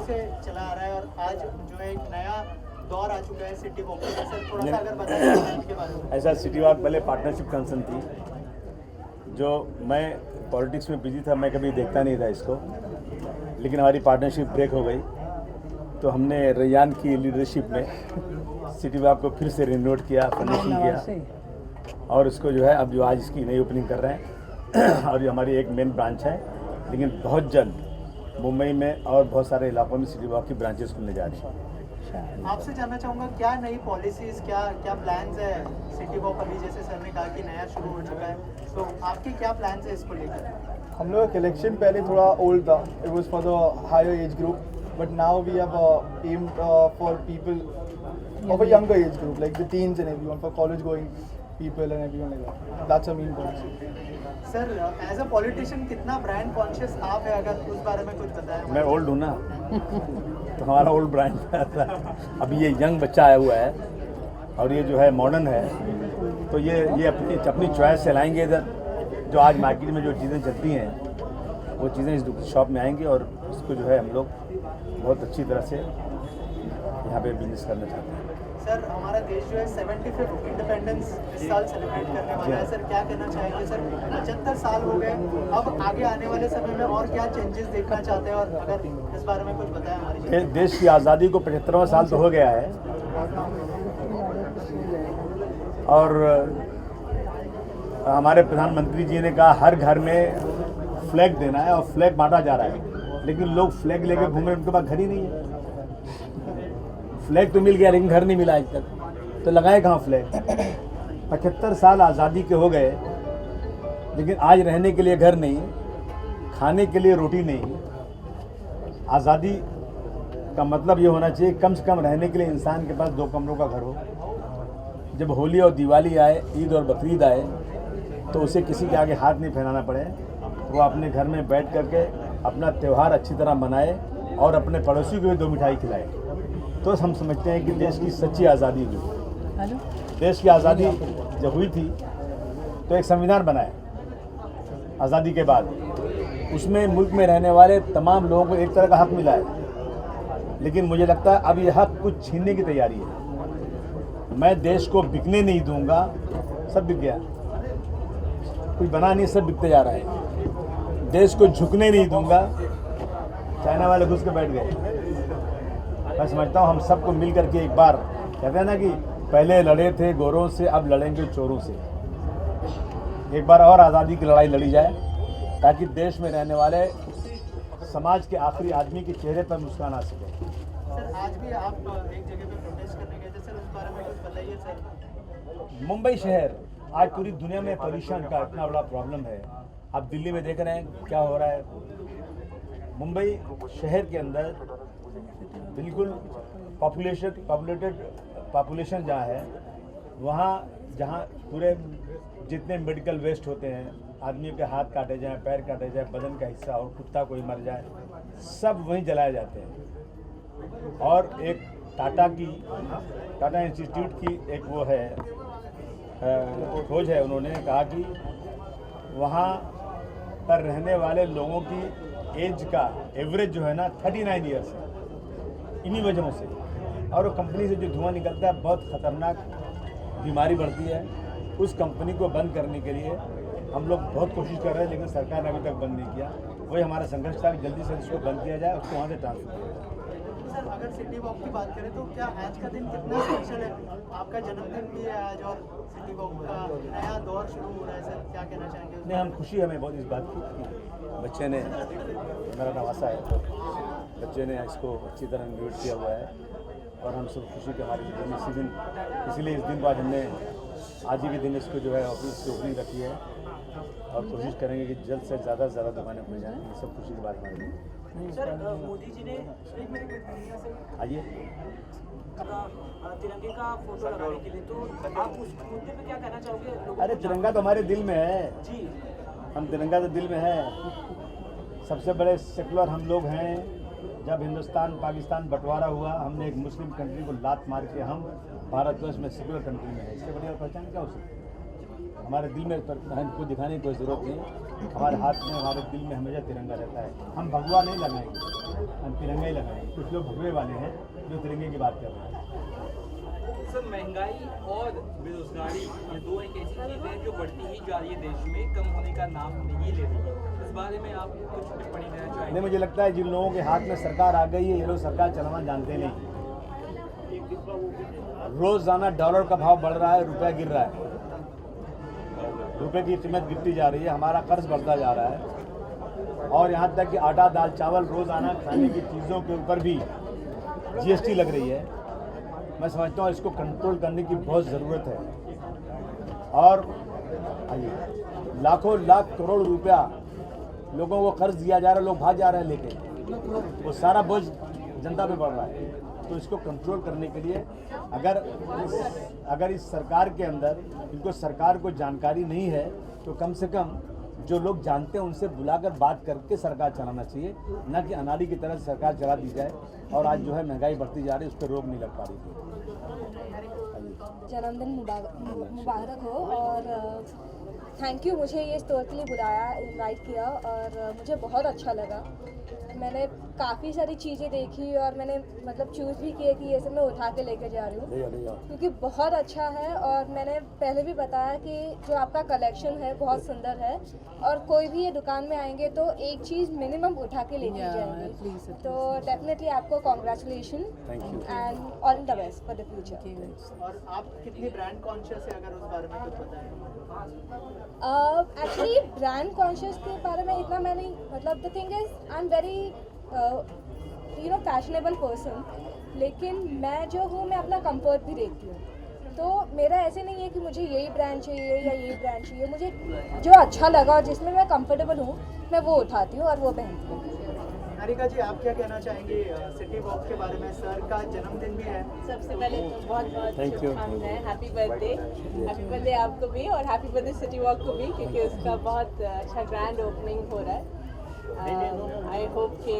से चला आ रहा है और आज जो है एक नया दौर आ चुका है सिटी वॉक का। सर थोड़ा सा अगर बता सकते हैं इसके बारे में। ऐसा सिटी वॉक पहले पार्टनरशिप कंसर्न थी, जो मैं पॉलिटिक्स में बिजी था, मैं कभी देखता नहीं था इसको, लेकिन हमारी पार्टनरशिप ब्रेक हो गई तो हमने रैयान की लीडरशिप में सिटी वॉक को फिर से रिनोवेट किया, फर्निशिंग किया और इसको जो है अब जो आज इसकी नई ओपनिंग कर रहे हैं और जो हमारी एक मेन ब्रांच है, लेकिन बहुत जल्द मुंबई में और बहुत सारे इलाकों में सिटी वॉक की ब्रांचेस खुलने जा रही हैं। आपसे जानना चाहूँगा क्या नई पॉलिसीज़ क्या प्लान्स है सिटी वॉक, अभी जैसे सर ने कहा कि नया शुरू हो चुका है, तो आपके क्या प्लान्स है इसको लेकर? हम लोग का कलेक्शन पहले थोड़ा ओल्ड था, it was for the higher age group, but now we have aimed for people of a younger age group like the teens and everyone, for college going people and everyone like that. That's a main policy. Sir as a politician कितना brand conscious आप है, अगर उस बारे में कुछ बताएं। मैं ओल्ड हूँ ना तो हमारा ओल्ड ब्रांड अभी ये यंग बच्चा आया हुआ है और ये जो है मॉडर्न है, तो ये अपनी चॉइस से लाएंगे इधर। जो आज मार्केट में जो चीज़ें चलती हैं वो चीज़ें इस शॉप में आएंगी और इसको जो है हम लोग बहुत अच्छी तरह से यहाँ पे बिजनेस करना चाहते हैं। सर हमारा देश जो है 75th इंडिपेंडेंस इस साल सेलिब्रेट करने वाला है, सर क्या कहना चाहेंगे? सर 75 साल हो गए, अब आगे आने वाले समय में और क्या चेंजेस देखना चाहते हैं, और अगर इस बारे में कुछ बताएं हमारी। देश की आज़ादी को 75वां साल तो हो गया है और हमारे प्रधानमंत्री जी ने कहा हर घर में फ्लैग देना है और फ्लैग बांटा जा रहा है, लेकिन लोग फ्लैग लेके घूमे, उनके पास घर ही नहीं है। फ्लैग तो मिल गया लेकिन घर नहीं मिला आज तक, तो लगाए कहाँ फ्लैग? 75 साल आज़ादी के हो गए लेकिन आज रहने के लिए घर नहीं, खाने के लिए रोटी नहीं। आज़ादी का मतलब ये होना चाहिए कम से कम रहने के लिए इंसान के पास 2 कमरों का घर हो। जब होली और दिवाली आए, ईद और बकरीद आए, तो उसे किसी के आगे हाथ नहीं फैलाना पड़े, वो अपने घर में बैठ करके अपना त्यौहार अच्छी तरह मनाए और अपने पड़ोसी को भी 2 मिठाई खिलाए। तो हम समझते हैं कि देश की सच्ची आज़ादी हुई। देश की आज़ादी जब हुई थी तो एक संविधान बनाया आज़ादी के बाद, उसमें मुल्क में रहने वाले तमाम लोगों को एक तरह का हक मिला है, लेकिन मुझे लगता है अब ये हक कुछ छीनने की तैयारी है। मैं देश को बिकने नहीं दूंगा, सब बिक गया, कुछ बना नहीं, सब बिकते जा रहा है। देश को झुकने नहीं दूंगा, चाइना वाले घुस के बैठ गए। मैं समझता हूँ हम सबको मिल करके एक बार, कहते हैं ना कि पहले लड़े थे गोरों से, अब लड़ेंगे चोरों से, एक बार और आज़ादी की लड़ाई लड़ी जाए ताकि देश में रहने वाले समाज के आखिरी आदमी के चेहरे पर मुस्कान आ सके। सर आज भी आप एक जगह पे प्रोटेस्ट करने गए थे, सर उस बारे में कुछ बताइए। सर मुंबई शहर आज पूरी दुनिया में पोल्यूशन का इतना बड़ा प्रॉब्लम है, आप दिल्ली में देख रहे हैं क्या हो रहा है। मुंबई शहर के अंदर बिल्कुल पॉपुलेशन जहाँ है, वहाँ जहाँ पूरे जितने मेडिकल वेस्ट होते हैं, आदमियों के हाथ काटे जाएं, पैर काटे जाए, बदन का हिस्सा और कुत्ता कोई मर जाए, सब वहीं जलाए जाते हैं। और एक टाटा इंस्टीट्यूट की एक वो है खोज है, उन्होंने कहा कि वहाँ पर रहने वाले लोगों की एज का एवरेज जो है ना 39 ईयर्स है, इन्हीं वजहों से। और वो कंपनी से जो धुआं निकलता है बहुत ख़तरनाक बीमारी बढ़ती है। उस कंपनी को बंद करने के लिए हम लोग बहुत कोशिश कर रहे हैं, लेकिन सरकार ने अभी तक बंद नहीं किया। वही हमारा संघर्ष था कि जल्दी से इसको बंद किया जाए, उसको वहाँ से ट्रांसफर किया जाए। सर अगर सिटी वॉक की बात करें तो क्या आज का दिन कितना स्पेशल है? आपका जन्मदिन भी है आज और सिटी वॉक का नया दौर शुरू हो रहा है, सर क्या कहना चाहेंगे? नहीं, हम खुशी हमें बहुत इस बात की कि बच्चे ने, मेरा नवासा है, बच्चे ने इसको अच्छी तरह इन्वेट किया हुआ है और हम सब खुशी के हमारे दिन इसी दिन, इसीलिए इस दिन बाद हमने आज ही के दिन इसको जो है ऑफिस की ओपनिंग रखी है और कोशिश करेंगे कि जल्द से ज़्यादा दुकानें खुल जाएँ। ये सब खुशी की बात हमारे लिए। सर मोदी जी ने आइए तिरंगे का फोटो लगाने के लिए, तो आप उस मुद्दे पे क्या कहना चाहोगे लोगों को? अरे तिरंगा तो हमारे दिल में है जी, हम तिरंगा तो दिल में है। सबसे बड़े सेकुलर हम लोग हैं। जब हिंदुस्तान पाकिस्तान बंटवारा हुआ, हमने एक मुस्लिम कंट्री को लात मार के हम भारतवर्ष में सेकुलर कंट्री में है, इससे बड़ी और पहचान क्या हो सकती है? हमारे दिल में को दिखाने की कोई ज़रूरत नहीं। हमारे हाथ में, हमारे दिल में हमेशा तिरंगा रहता है। हम भगवा नहीं लगाएंगे, हम तिरंगा ही लगाएंगे। कुछ लोग भगवे वाले हैं जो तिरंगे की बात कर रहे हैं। सर, महंगाई और बेरोजगारी ये दो एक ऐसी चीज़ें हैं जो बढ़ती ही जा रही है देश में, कम होने का नाम नहीं ले रही है। इस बारे में आप कुछ टिप्पणी देना चाहेंगे? नहीं, मुझे लगता है जिन लोगों के हाथ में सरकार आ गई है, ये लोग सरकार चलाना जानते नहीं। रोजाना डॉलर का भाव बढ़ रहा है, रुपया गिर रहा है, रुपए की कीमत गिरती जा रही है, हमारा कर्ज बढ़ता जा रहा है, और यहाँ तक कि आटा दाल चावल रोजाना खाने की चीज़ों के ऊपर भी जीएसटी लग रही है। मैं समझता हूँ इसको कंट्रोल करने की बहुत ज़रूरत है। और लाखों लाख करोड़ रुपया लोगों को कर्ज दिया जा रहा है, लोग भाग जा रहे हैं लेके, वो सारा बोझ जनता पे बढ़ रहा है। तो इसको कंट्रोल करने के लिए अगर इस सरकार के अंदर इनको सरकार को जानकारी नहीं है तो कम से कम जो लोग जानते हैं उनसे बुलाकर बात करके सरकार चलाना चाहिए, न कि अनाड़ी की तरह सरकार चला दी जाए। और आज जो है महंगाई बढ़ती जा रही है, उस पर रोक नहीं लग पा रही थी। जन्मदिन मुबारक हो और थैंक यू, मुझे ये स्टोर के लिए बुलाया, इनवाइट किया और मुझे बहुत अच्छा लगा। मैंने काफ़ी सारी चीज़ें देखी और मैंने मतलब चूज़ भी किया कि ये सब मैं उठा के लेकर जा रही हूँ क्योंकि बहुत अच्छा है। और मैंने पहले भी बताया कि जो आपका कलेक्शन है बहुत सुंदर है और कोई भी ये दुकान में आएंगे तो एक चीज़ मिनिमम उठा के लेके जाएंगे। तो डेफिनेटली आपको congratulation and all the best for the future. और आप कितनी ब्रांड कॉन्शियस है, अगर उस बारे में कुछ बताएं? एक्चुअली ब्रांड कॉन्शियस के बारे में इतना मैं नहीं, मतलब the thing is I am very fashionable person, लेकिन मैं जो हूँ मैं अपना कंफर्ट भी देखती हूँ। तो मेरा ऐसे नहीं है कि मुझे यही ब्रांड चाहिए या यही ब्रांड चाहिए, मुझे जो अच्छा लगा और जिसमें मैं कंफर्टेबल हूँ मैं वो उठाती हूँ और वो पहनती हूँ। निहारिका जी, आप क्या कहना चाहेंगे सिटी वॉक के बारे में? सर का जन्मदिन भी है। सबसे पहले तो बहुत बहुत शुभकामनाएं, हैप्पी बर्थडे आपको भी और हैप्पी बर्थडे सिटी वॉक को भी, क्योंकि उसका बहुत अच्छा ग्रैंड ओपनिंग हो रहा है। आई होप कि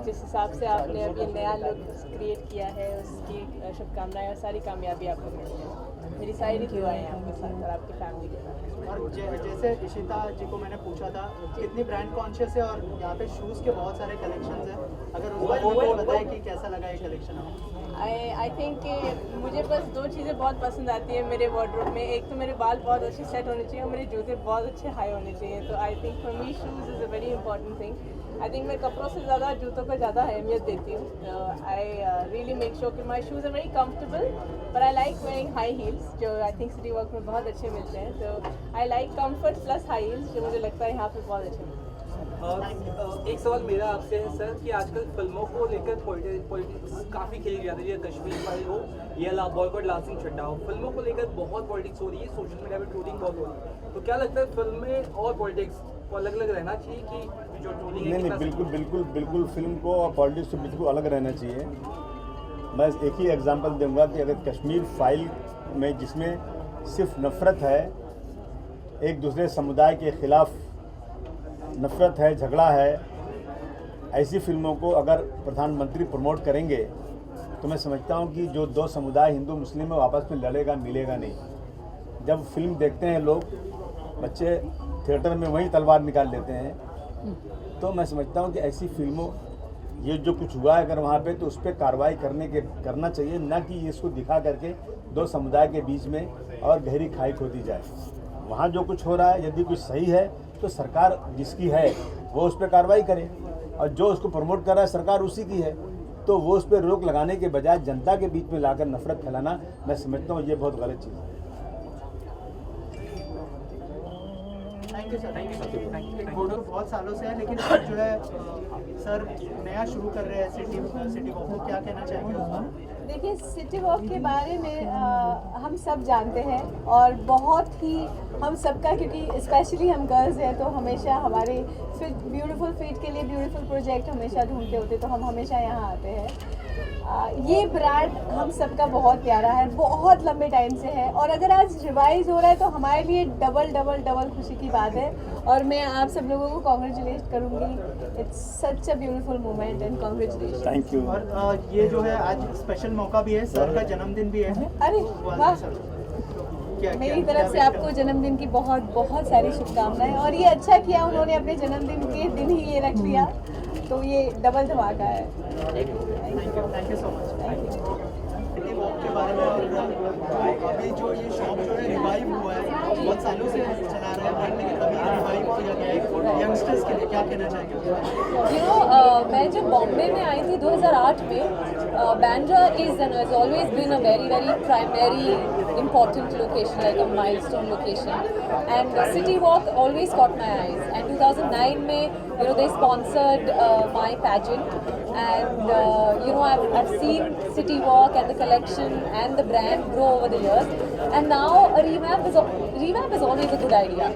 जिस हिसाब से आपने अभी नया लुक क्रिएट किया है उसकी शुभकामनाएं और सारी कामयाबी आपको मिली है। मेरी सारी दुआएं हैं आपके साथ और आपकी फैमिली के साथ। और जैसे इशिता जी को मैंने पूछा था कितनी ब्रांड कॉन्शियस है और यहाँ पे शूज़ के बहुत सारे कलेक्शंस हैं, अगर उस बारे में कुछ बताएं कि कैसा लगा ये कलेक्शन आपको? आई थिंक कि मुझे बस दो चीज़ें बहुत पसंद आती हैं मेरे वार्डरोब में। एक तो मेरे बाल बहुत अच्छे सेट होने चाहिए और मेरे जूते बहुत अच्छे हाई होने चाहिए। तो I think for me shoes is a very important thing. I think मैं कपड़ों से ज़्यादा जूतों को ज़्यादा अहमियत देती हूँ। आई रियली मेक श्योर कि my shoes are very comfortable, but I like wearing high heels जो आई थिंक सिटी वॉक में बहुत अच्छे मिलते हैं। तो I like comfort plus high heels जो मुझे लगता है यहाँ पे बहुत अच्छे मिलते हैं। एक सवाल मेरा आपसे है सर कि आजकल फिल्मों को लेकर पॉलिटिक्स काफ़ी खेली जाती है, कश्मीर फाइल हो या बॉयकॉट लासिंग चड्डा हो, फिल्मों को लेकर बहुत पॉलिटिक्स हो रही है, सोशल मीडिया पे ट्रोलिंग बहुत हो रही है। तो क्या लगता है फिल्में और पॉलिटिक्स को अलग अलग रहना चाहिए कि जो ट्रोलिंग है? नहीं, बिल्कुल फिल्म को और पॉलिटिक्स को बिल्कुल अलग रहना चाहिए। मैं एक ही एग्जांपल दूंगा कि अगर कश्मीर फाइल में जिसमें सिर्फ नफ़रत है, एक दूसरे समुदाय के ख़िलाफ़ नफ़रत है, झगड़ा है, ऐसी फिल्मों को अगर प्रधानमंत्री प्रमोट करेंगे तो मैं समझता हूं कि जो दो समुदाय हिंदू मुस्लिम है आपस में लड़ेगा मिलेगा नहीं। जब फिल्म देखते हैं लोग, बच्चे थिएटर में वहीं तलवार निकाल लेते हैं। तो मैं समझता हूं कि ऐसी फिल्मों, ये जो कुछ हुआ है अगर वहाँ पे, तो उस पर कार्रवाई करना चाहिए, ना कि इसको दिखा करके दो समुदाय के बीच में और गहरी खाई खोदी जाए। वहाँ जो कुछ हो रहा है यदि कुछ सही है तो सरकार जिसकी है वो उस पर कार्रवाई करे, और जो उसको प्रमोट कर रहा है सरकार उसी की है, तो वो उस पर रोक लगाने के बजाय जनता के बीच में लाकर नफरत फैलाना, मैं समझता हूँ ये बहुत गलत चीज़ है। Thank you sir. बहुत सालों से है, लेकिन अब जो है सर नया शुरू कर रहे हैं सिटी वॉक को, क्या कहना चाहेंगे उस बारे? देखिए, सिटी वॉक के बारे में हम सब जानते हैं और बहुत ही हम सबका, क्योंकि स्पेशली हम गर्ल्स हैं तो हमेशा हमारे ब्यूटीफुल फीट के लिए ब्यूटीफुल प्रोजेक्ट हमेशा ढूंढते होते, तो हम हमेशा यहाँ आते हैं। ये ब्रांड हम सबका बहुत प्यारा है, बहुत लंबे टाइम से है, और अगर आज रिवाइज हो रहा है तो हमारे लिए डबल खुशी की बात है। और मैं आप सब लोगों को कॉन्ग्रेचुलेट करूँगी। It's such a beautiful moment and congratulation. Thank you. और ये जो है आज स्पेशल मौका भी है, सर का जन्मदिन भी है। अरे वाह, मेरी तरफ से आपको जन्मदिन की बहुत बहुत सारी शुभकामनाएं। और ये अच्छा किया उन्होंने अपने जन्मदिन के दिन ही ये रख लिया, तो ये डबल धमाका है। Thank you so much. City walk के बारे में, और अभी जो ये शॉप जो है रिवाइव हुआ है, बहुत सालों से चला रहा है ब्रांड, लेकिन अभी रिवाइव किया गया है यंगस्टर्स के लिए, क्या कहना चाहेंगे? मैं जब बॉम्बे में आई थी 2008 में, Bandra is and has always been a very primary important location, like a milestone location, and City Walk always caught my eyes. And 2009 mein, they sponsored my pageant, and I've seen City Walk and the collection and the brand grow over the years, and now a revamp is always a good idea.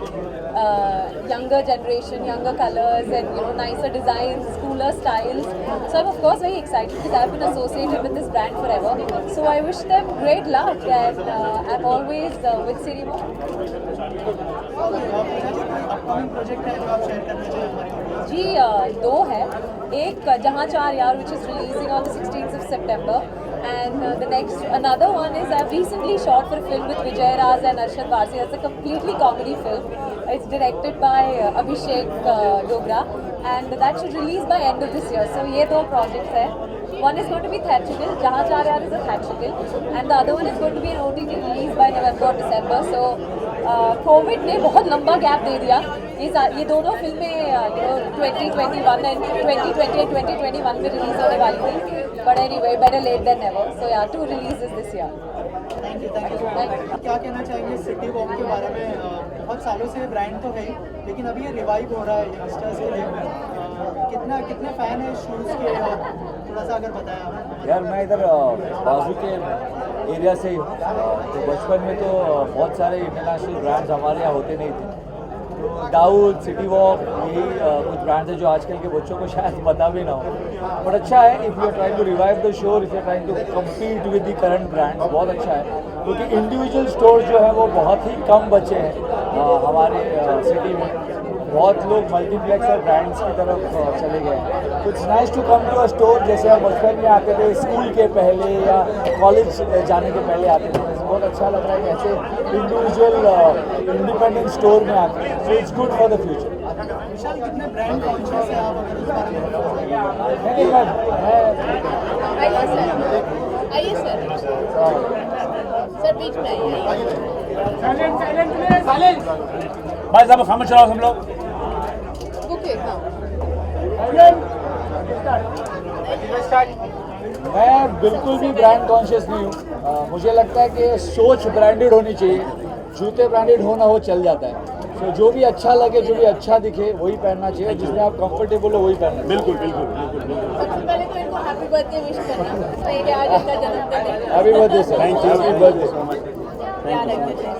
Younger generation, younger colors, and nicer designs, cooler styles. So I'm of course very excited because I've been associated with this brand forever. So I wish them great luck, and I'm always with City Walk. Upcoming project है जो आप share करना चाहें हमारे audience? जी दो है। एक जहाँ चार यार, which is releasing on the 16th of September, and another one is I've recently shot for a film with Vijay Raz and Arshad Varsi. It's a completely comedy film. It's directed by Abhishek Dogra, and that should release by end of this year. So ये दो projects है. One is going to be theatrical, Jahan Char Yaar is a theatrical, and the other one is going to be an OTT release by November or December. So Covid ने बहुत लंबा gap दे दिया। ये दोनों फिल्में 2021 and 2021 में release होने वाली थी, but anyway better late than never. So yeah 2 releases this year. Thank you क्या कहना चाहेंगे सिटी वॉक के बारे में? बहुत सालों से ब्रांड तो है ही, लेकिन अभी ये रिवाइव हो रहा है यंगस्टर्स के लिए। कितने फैन है शूज़ के, और थोड़ा सा अगर बताया आप। यार मैं इधर बाजू के एरिया से ही हूँ, तो बचपन में तो बहुत सारे इंटरनेशनल ब्रांड्स हमारे यहाँ होते नहीं थे, तो दाऊद, सिटी वॉक, यही कुछ ब्रांड्स हैं जो आजकल के बच्चों को शायद पता भी ना हो। बट अच्छा है, if you are trying to revive the show, if you are trying to compete with the current brands, बहुत अच्छा है, क्योंकि इंडिविजुअल स्टोर जो है वो बहुत ही कम बचे हैं हमारे सिटी में। बहुत लोग मल्टीप्लेक्स और ब्रांड्स की तरफ चले गए हैं। It's nice to come to a store, जैसे हम बचपन में आते थे स्कूल के पहले या कॉलेज जाने के पहले आते थे। बहुत अच्छा लग रहा है कि ऐसे इंडिविजुअल इंडिपेंडेंट स्टोर में आते हैं। So it's good for the future. Vishal, कितने ब्रांड कॉन्शियस है आप, अगर उस बारे में बताओ? नहीं, आइए सर बीच में आइए। भाई साहब खामोश रहो हम लोग। मैं बिल्कुल भी ब्रांड कॉन्शियस नहीं हूँ। मुझे लगता है कि सोच ब्रांडेड होनी चाहिए, जूते ब्रांडेड होना हो चल जाता है। तो जो भी अच्छा लगे, जो भी अच्छा दिखे वही पहनना चाहिए, जिसमें आप कंफर्टेबल हो वही पहनना। बिल्कुल बिल्कुल बिल्कुल। सबसे पहले तो इनको हैप्पी बर्थडे विश करना, आज इनका जन्मदिन है। Happy birthday sir, thank you, happy birthday so much. याद रखना चाहिए।